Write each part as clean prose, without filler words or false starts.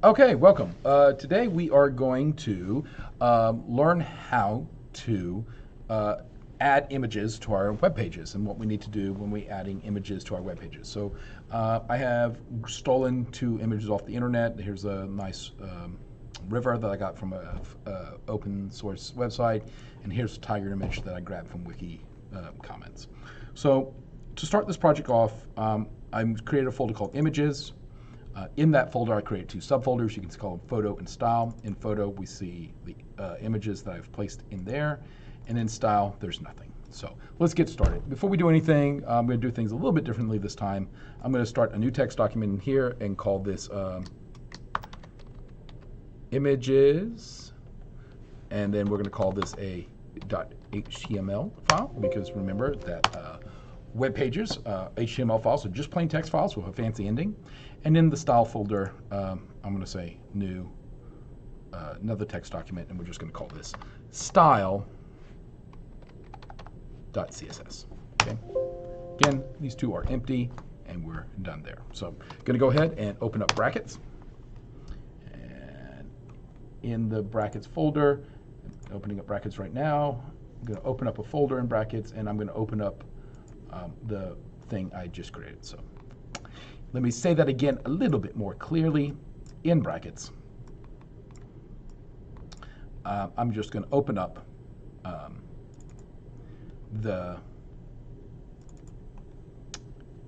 Okay, welcome. Today we are going to learn how to uh, add images to our web pages and what we need to do when we're adding images to our web pages. So I have stolen two images off the internet. Here's a nice river that I got from a open source website, and here's a tiger image that I grabbed from Wiki comments. So to start this project off, I'm created a folder called Images. In that folder, I created two subfolders. You can call them Photo and Style. In Photo, we see the images that I've placed in there. And in Style, there's nothing. So let's get started. Before we do anything, I'm going to do things a little bit differently this time. I'm going to start a new text document in here and call this Images. And then we're going to call this a .html file, because remember that web pages, HTML files are just plain text files with a fancy ending. And in the style folder, I'm going to say new, another text document, and we're just going to call this style.css. Okay. Again, these two are empty, and we're done there. So I'm going to go ahead and open up brackets. And in the brackets folder, I'm opening up brackets right now. I'm going to open up a folder in brackets, and I'm going to open up the thing I just created. So let me say that again a little bit more clearly. In brackets, I'm just going to open up the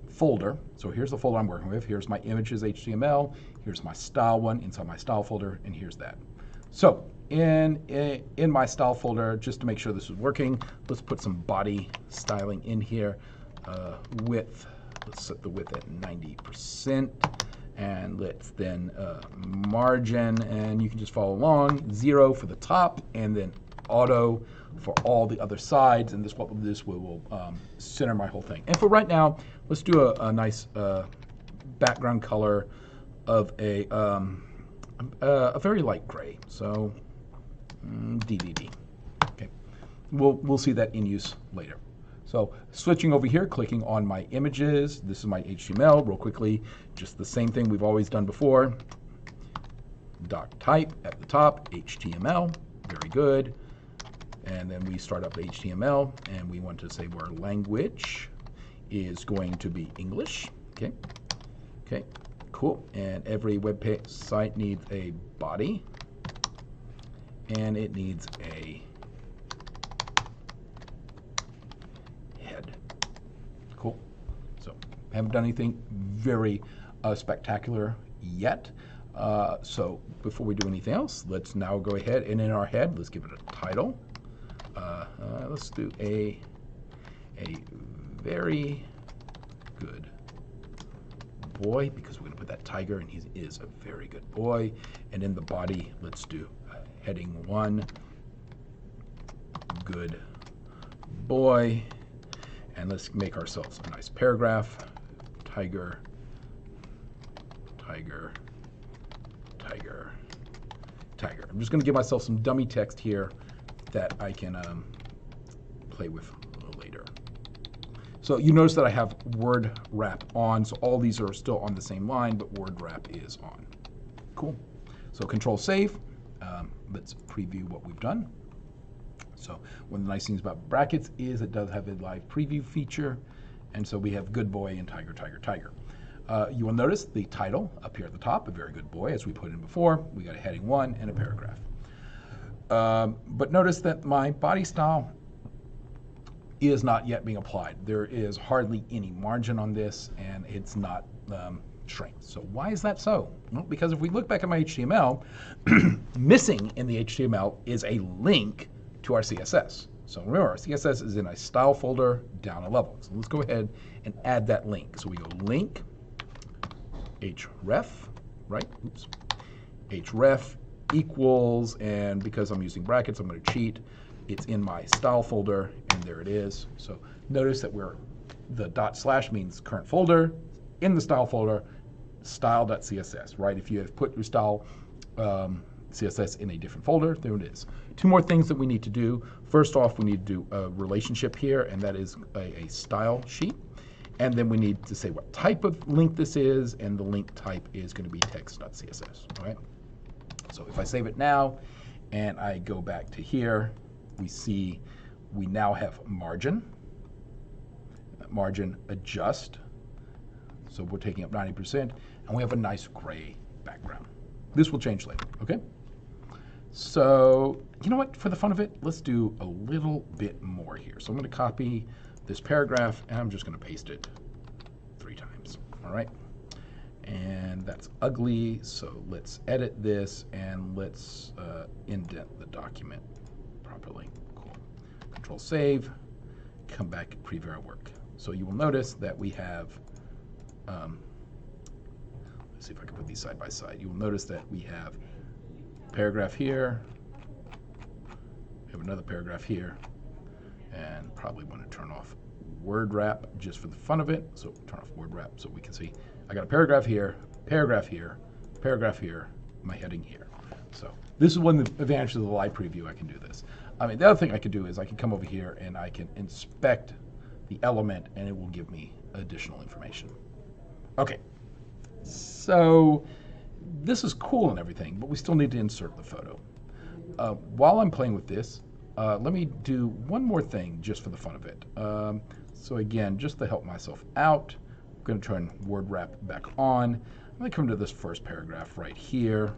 folder. So here's the folder I'm working with. Here's my images HTML. Here's my style one inside my style folder, and here's that. So in my style folder, just to make sure this is working, let's put some body styling in here. Width, let's set the width at 90%, and let's then margin, and you can just follow along, 0 for the top, and then auto for all the other sides, and this will center my whole thing. And for right now, let's do a nice background color of a very light gray, so DDD. Okay, we'll see that in use later. So switching over here, clicking on my images. This is my HTML. Real quickly, just the same thing we've always done before. Doc type at the top, HTML. Very good. And then we start up the HTML, and we want to say where language is going to be English. Okay. Okay. Cool. And every web page site needs a body, and it needs a head. Cool. So haven't done anything very spectacular yet. So before we do anything else, let's now go ahead and in our head, let's give it a title. Let's do a very good boy, because we're going to put that tiger, and he is a very good boy. And in the body, let's do heading 1, good boy. And let's make ourselves a nice paragraph. Tiger, tiger, tiger, tiger. I'm just going to give myself some dummy text here that I can play with later. So you notice that I have word wrap on, so all these are still on the same line, but word wrap is on. Cool. So Control Save. Let's preview what we've done. So one of the nice things about brackets is it does have a live preview feature, and so we have good boy and tiger, tiger, tiger. You will notice the title up here at the top, a very good boy, as we put in before. We got a heading 1 and a paragraph. But notice that my body style is not yet being applied. There is hardly any margin on this, and it's not shrinked. So why is that so? Well, because if we look back at my HTML, missing in the HTML is a link to our CSS. So remember, our CSS is in a style folder down a level. So let's go ahead and add that link. So we go link, href, right? Oops. Href equals, and because I'm using brackets, I'm going to cheat. It's in my style folder, and there it is. So notice that the / means current folder. In the style folder, style.css, right? If you have put your style CSS in a different folder, there it is. Two more things that we need to do. First off, we need to do a relationship here, and that is a style sheet. And then we need to say what type of link this is, and the link type is going to be text.css. All right. So if I save it now and I go back to here, we see we now have margin. Margin adjust. So we're taking up 90%, and we have a nice gray background. This will change later, okay? So, you know what, for the fun of it, let's do a little bit more here. So I'm gonna copy this paragraph, and I'm just gonna paste it 3 times, all right? And that's ugly, so let's edit this, and let's indent the document properly. Cool. Control save, come back, preview our work. So you will notice that we have, let's see if I can put these side by side. You will notice that we have paragraph here, we have another paragraph here, and probably want to turn off word wrap just for the fun of it. So turn off word wrap so we can see I got a paragraph here, paragraph here, paragraph here, my heading here. So this is one of the advantages of the live preview. I can do this. I mean, the other thing I could do is I can come over here and I can inspect the element, and it will give me additional information. Okay, so this is cool and everything, but we still need to insert the photo. While I'm playing with this, let me do one more thing just for the fun of it. So again, just to help myself out, I'm going to turn word wrap back on. I'm going to come to this first paragraph right here,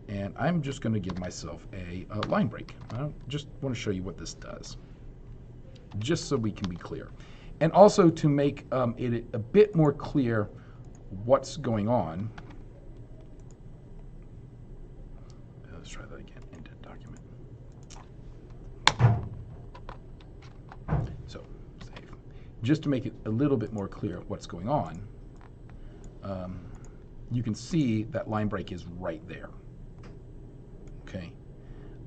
and I'm just going to give myself a line break. I just want to show you what this does, just so we can be clear. And also to make it a bit more clear what's going on. Let's try that again, indent document. So, save. Just to make it a little bit more clear what's going on, you can see that line break is right there. Okay.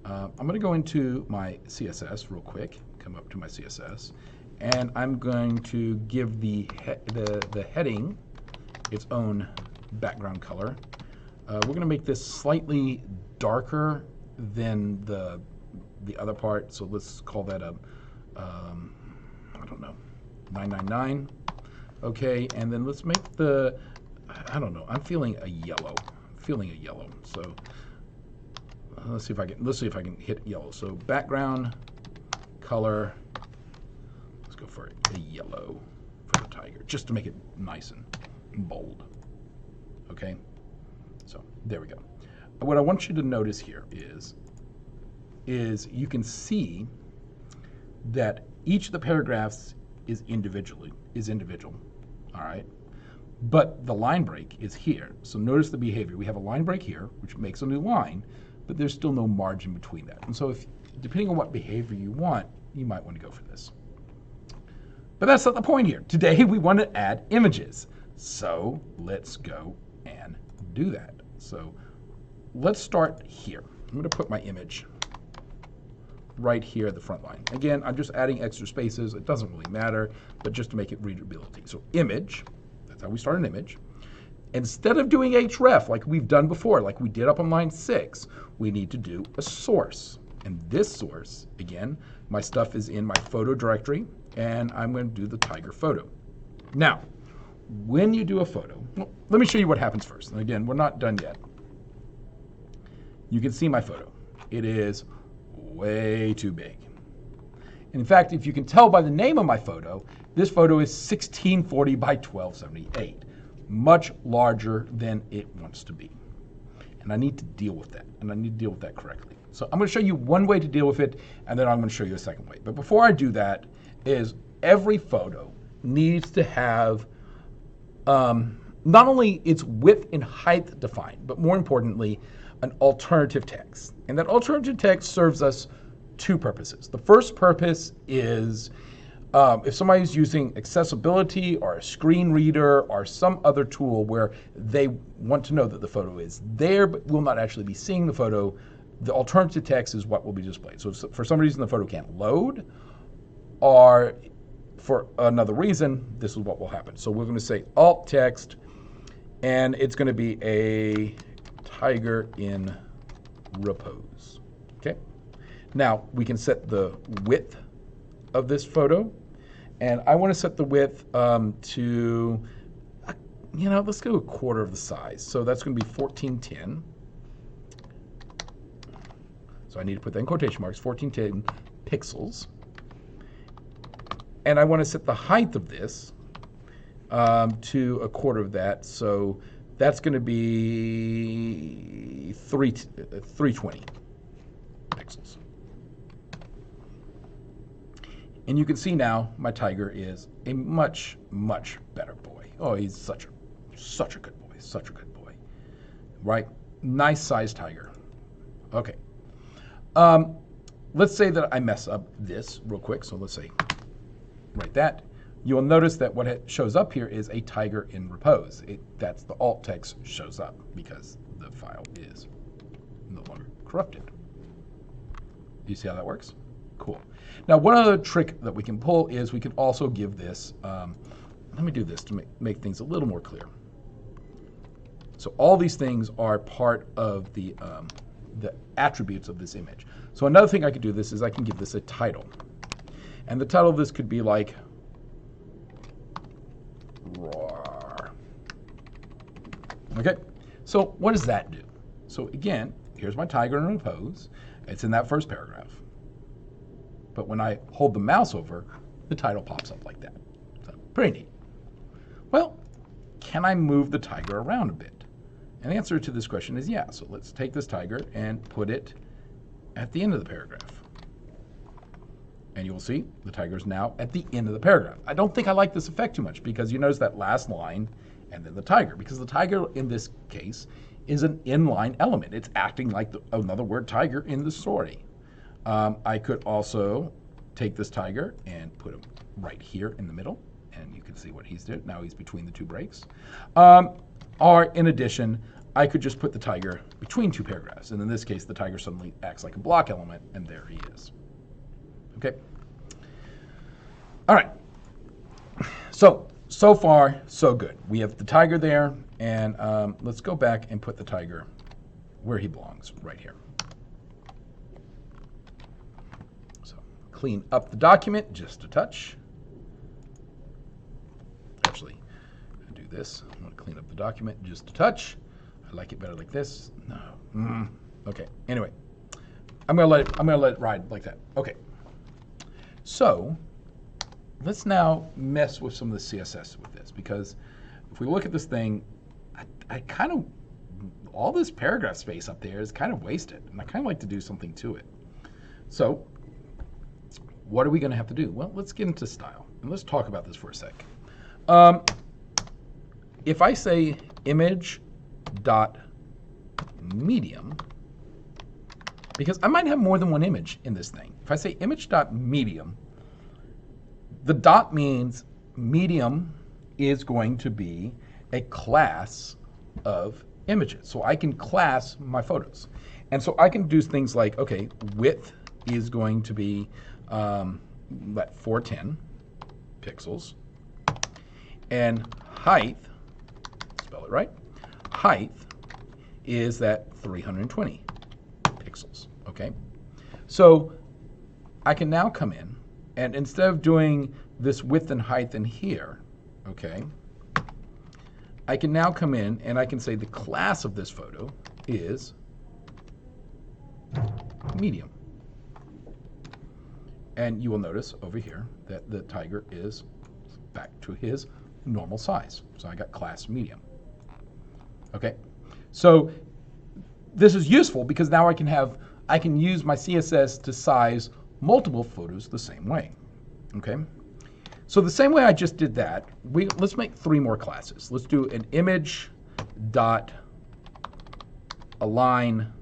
I'm going to go into my CSS real quick, come up to my CSS, and I'm going to give the heading its own background color. We're going to make this slightly darker than the other part, so let's call that a, I don't know, 999. Okay, and then let's make the, I don't know, I'm feeling a yellow. So let's see if I can hit yellow. So background color, let's go for a yellow for the tiger, just to make it nice and bold. Okay, so there we go. What I want you to notice here is you can see that each of the paragraphs is individual, all right? But the line break is here. So notice the behavior. We have a line break here, which makes a new line, but there's still no margin between that. And so depending on what behavior you want, you might want to go for this. But that's not the point here. Today we want to add images. So let's go and do that. So let's start here. I'm going to put my image right here at the front line. Again, I'm just adding extra spaces. It doesn't really matter, but just to make it readability. So image, that's how we start an image. Instead of doing href like we've done before, like we did up on line 6, we need to do a source. And this source, again, my stuff is in my photo directory, and I'm going to do the tiger photo. Now, when you do a photo, well, let me show you what happens first. And again, we're not done yet. You can see my photo. It is way too big. And in fact, if you can tell by the name of my photo, this photo is 1640 by 1278, much larger than it wants to be. And I need to deal with that, and I need to deal with that correctly. So I'm going to show you one way to deal with it, and then I'm going to show you a second way. But before I do that, is every photo needs to have not only its width and height defined, but more importantly, an alternative text. And that alternative text serves us 2 purposes. The first purpose is if somebody's using accessibility or a screen reader or some other tool where they want to know that the photo is there but will not actually be seeing the photo, the alternative text is what will be displayed. So if for some reason the photo can't load, or for another reason, this is what will happen. So we're going to say alt text, and it's going to be a tiger in repose. Okay. Now we can set the width of this photo, And I want to set the width to, let's go a quarter of the size. So that's going to be 1410. So I need to put that in quotation marks, 1410 pixels. And I want to set the height of this to a quarter of that. So that's going to be 320 pixels. And you can see now my tiger is a much, much better boy. Oh, he's such a good boy, such a good boy. Right? Nice sized tiger. Okay. Let's say that I mess up this real quick. So let's say, write that. You'll notice that what shows up here is a tiger in repose. That's the alt text shows up because the file is no longer corrupted. Do you see how that works? Cool. Now, one other trick that we can pull is we can also give this, let me do this to make things a little more clear. So all these things are part of the attributes of this image. So another thing I could do this is I can give this a title. And the title of this could be like roar. Okay, so what does that do? So again, here's my tiger in repose. It's in that first paragraph. But when I hold the mouse over, the title pops up like that. So pretty neat. Well, can I move the tiger around a bit? And the answer to this question is yeah. So let's take this tiger and put it at the end of the paragraph. And you will see the tiger is now at the end of the paragraph. I don't think I like this effect too much because you notice that last line and then the tiger, because the tiger in this case is an inline element. It's acting like another word tiger in the story. I could also take this tiger and put him right here in the middle, and you can see what he's doing. Now he's between the two breaks. Or in addition, I could just put the tiger between two paragraphs, and in this case, the tiger suddenly acts like a block element, and there he is. Okay. All right. So far, so good. We have the tiger there, and let's go back and put the tiger where he belongs, right here. Clean up the document just a touch. Actually, I do this. I want to clean up the document just a touch. I like it better like this. No. Okay. Anyway, I'm gonna let it ride like that. Okay. So let's now mess with some of the CSS with this, because if we look at this thing, I kind of, all this paragraph space up there is kind of wasted, and I kind of like to do something to it. So what are we going to have to do? Well, let's get into style, and let's talk about this for a sec. If I say image.medium, because I might have more than one image in this thing. If I say image.medium, the dot means medium is going to be a class of images. So I can class my photos. And so I can do things like, okay, width is going to be 410 pixels, and height, spell it right, height is that 320 pixels, okay? So I can now come in, and instead of doing this width and height in here, okay, I can now come in and I can say the class of this photo is medium. And you will notice over here that the tiger is back to his normal size. So I got class medium. Okay, so this is useful because now I can use my CSS to size multiple photos the same way. Okay, so the same way I just did that, let's make 3 more classes. Let's do an image dot align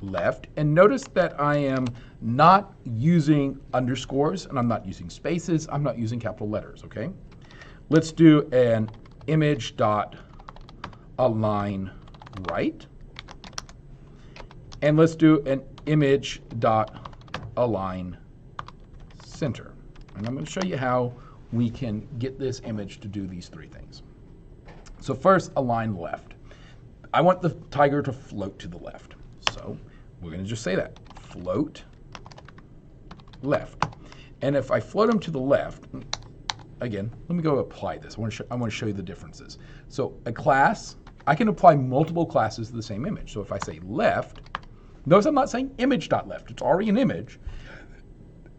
left, and notice that I am not using underscores and I'm not using spaces, I'm not using capital letters, okay? Let's do an image dot align right, and let's do an image dot align center. And I'm going to show you how we can get this image to do these 3 things. So first, align left. I want the tiger to float to the left. So we're going to just say that, float left. And if I float him to the left, again, let me go apply this. I want to show you the differences. So a class, I can apply multiple classes to the same image. So if I say left, notice I'm not saying image.left. It's already an image.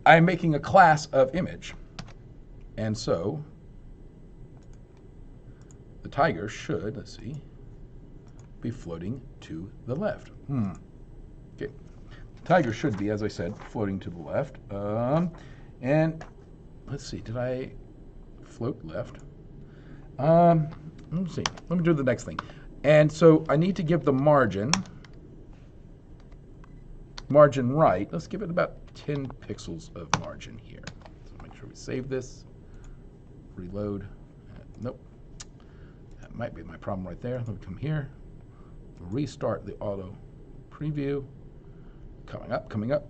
I'm making a class of image. And so the tiger should, let's see, be floating to the left. Okay. The tiger should be, as I said, floating to the left. And let's see, did I float left? Let's see, let me do the next thing. And so I need to give the margin right. Let's give it about 10 pixels of margin here. So make sure we save this, reload. Nope, that might be my problem right there. Let me come here, restart the auto preview. Coming up.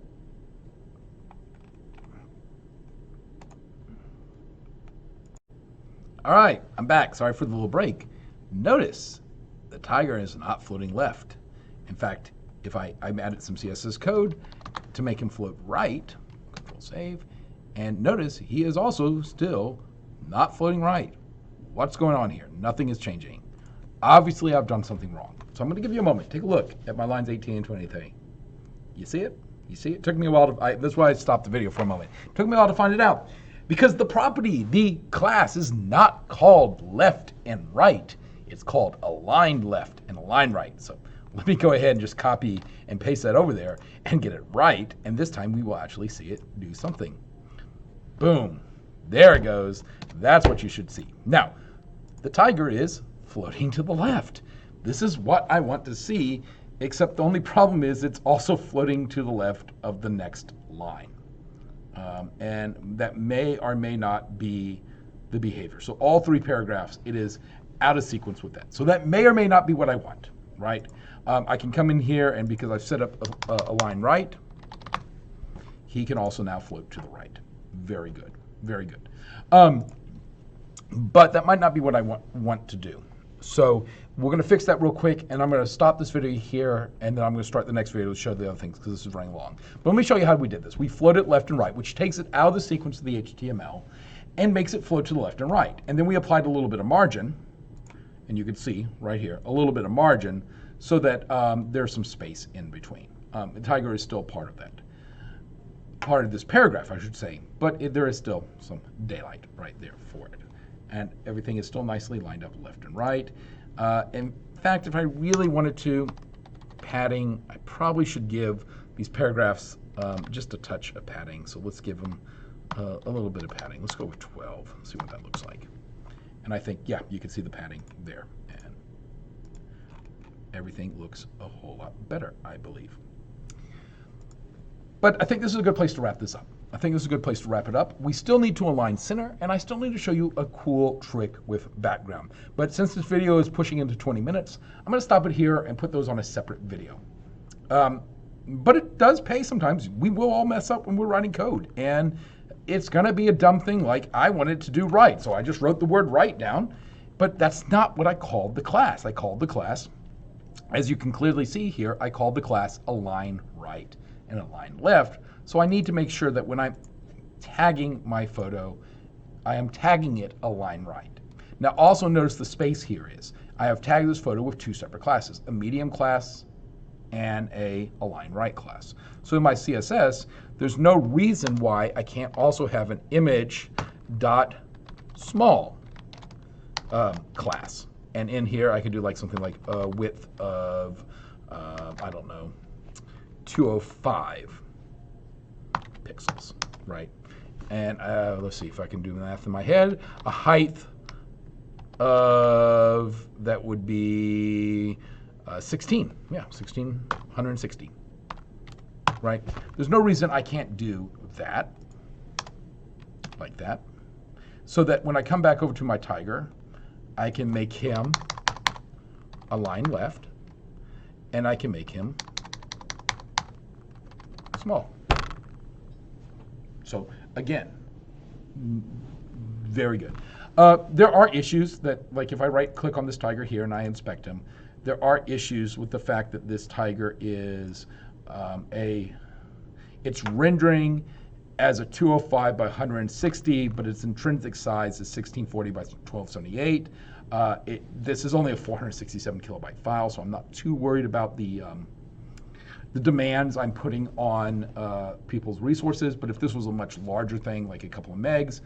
All right, I'm back. Sorry for the little break. Notice the tiger is not floating left. In fact, if I added some CSS code to make him float right, Control Save, and notice he is also still not floating right. What's going on here? Nothing is changing. Obviously, I've done something wrong. So I'm going to give you a moment. Take a look at my lines 18 and 23. You see it? You see it? It took me a while to, that's why I stopped the video for a moment. It took me a while to find it out. Because the property, the class, is not called left and right. It's called align left and align right. So let me go ahead and just copy and paste that over there and get it right. And this time we will actually see it do something. Boom. There it goes. That's what you should see. Now, the tiger is floating to the left. This is what I want to see, except the only problem is it's also floating to the left of the next line. And that may or may not be the behavior. So all 3 paragraphs, it is out of sequence with that. So that may or may not be what I want, right? I can come in here, and because I've set up a line right, he can also now float to the right. Very good, very good. But that might not be what I want to do. So we're going to fix that real quick, and I'm going to stop this video here, and then I'm going to start the next video to show the other things because this is running long. But let me show you how we did this. We floated left and right, which takes it out of the sequence of the HTML and makes it float to the left and right. And then we applied a little bit of margin, and you can see right here, a little bit of margin so that there's some space in between. The tiger is still part of that. Part of this paragraph, I should say, but there is still some daylight right there for it. And everything is still nicely lined up left and right. In fact, if I really wanted to, padding, I probably should give these paragraphs just a touch of padding. So let's give them a little bit of padding. Let's go with 12, see what that looks like. And I think, yeah, you can see the padding there. And everything looks a whole lot better, I believe. But I think this is a good place to wrap this up. I think this is a good place to wrap it up. We still need to align center, and I still need to show you a cool trick with background. But since this video is pushing into 20 minutes, I'm going to stop it here and put those on a separate video. But it does pay sometimes. We will all mess up when we're writing code, and it's going to be a dumb thing like I wanted to do right, so I just wrote the word right down. But that's not what I called the class. I called the class, as you can clearly see here, I called the class align right and align left. So I need to make sure that when I'm tagging my photo, I am tagging it align right. Now also notice the space here is, I have tagged this photo with 2 separate classes, a medium class and a align right class. So in my CSS, there's no reason why I can't also have an image dot small class. And in here I could do like something like a width of, I don't know, 205 pixels, right? And let's see if I can do math in my head. A height of, that would be 16, yeah, 1660, right? There's no reason I can't do that, like that, so that when I come back over to my tiger, I can make him align left, and I can make him small. So again, very good. There are issues that, like if I right-click on this tiger here and I inspect him, there are issues with the fact that this tiger is it's rendering as a 205 by 160, but its intrinsic size is 1640 by 1278. This is only a 467 kilobyte file, so I'm not too worried about the demands I'm putting on people's resources. But if this was a much larger thing, like a couple of megs,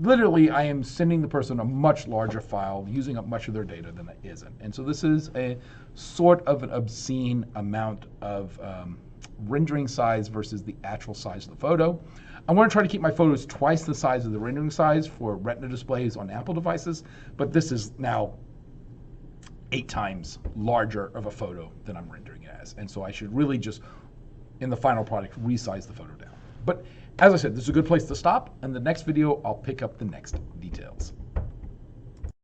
literally I am sending the person a much larger file, using up much of their data than it isn't. And so this is a sort of an obscene amount of rendering size versus the actual size of the photo. I want to try to keep my photos twice the size of the rendering size for Retina displays on Apple devices, but this is now 8 times larger of a photo than I'm rendering it as. And so I should really just, in the final product, resize the photo down. But as I said, this is a good place to stop. In the next video, I'll pick up the next details.